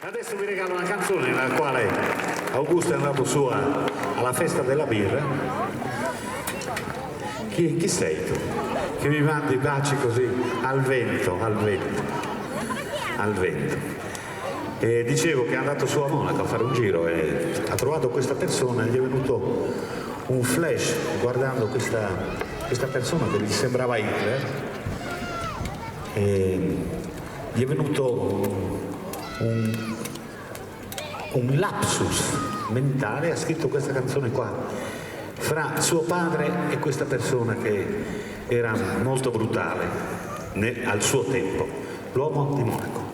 Adesso vi regalo una canzone nella quale Augusto è andato su alla festa della birra. Chi sei tu? Che mi mandi i baci così al vento, al vento, al vento. E dicevo che è andato su a Monaco a fare un giro e ha trovato questa persona, gli è venuto un flash guardando questa persona che gli sembrava Hitler, e gli è venuto un lapsus mentale, ha scritto questa canzone qua fra suo padre e questa persona che era molto brutale al suo tempo, l'uomo di Monaco.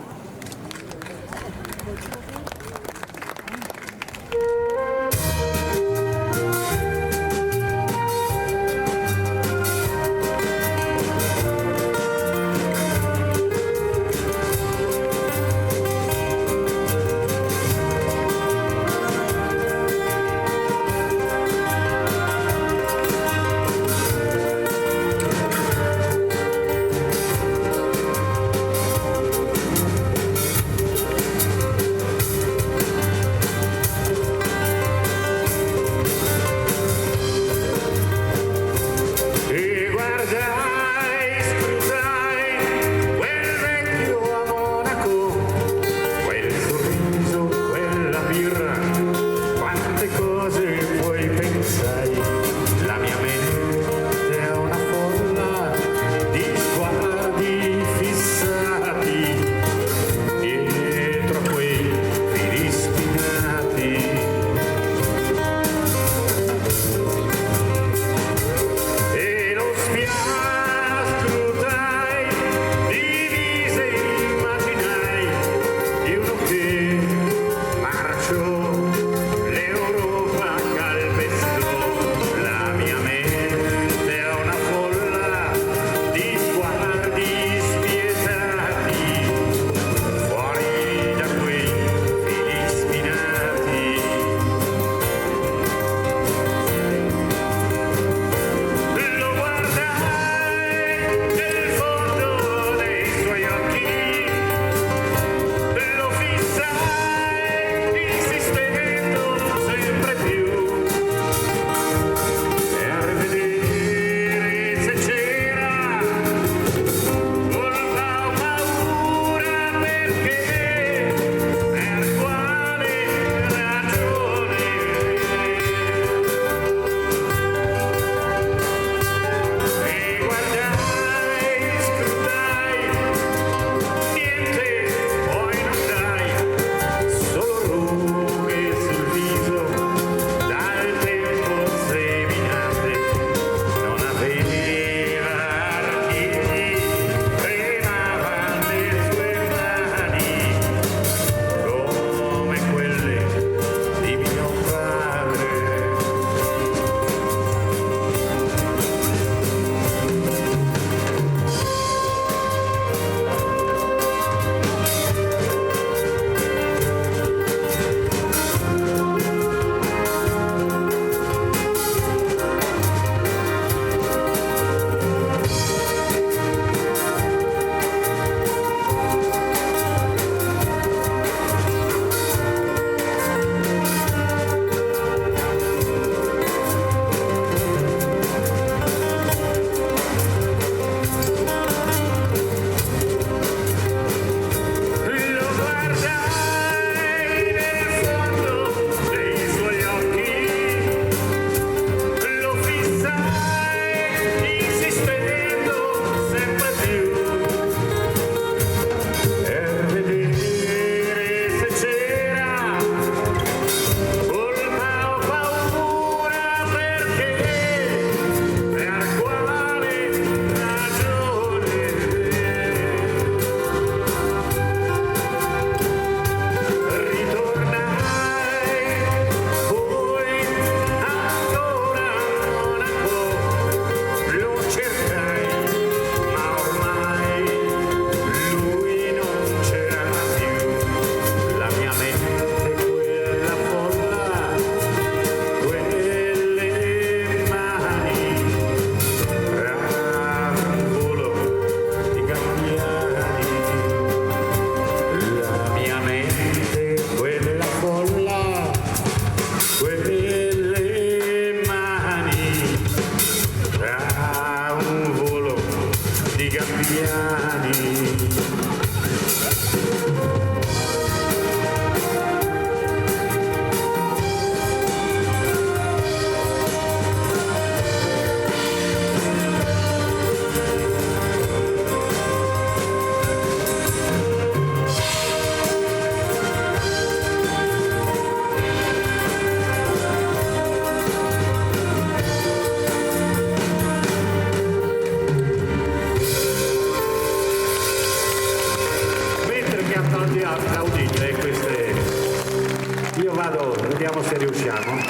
se riusciamo.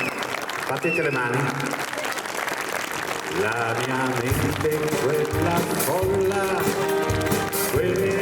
Battete le mani. La mia mente è quella folla, quella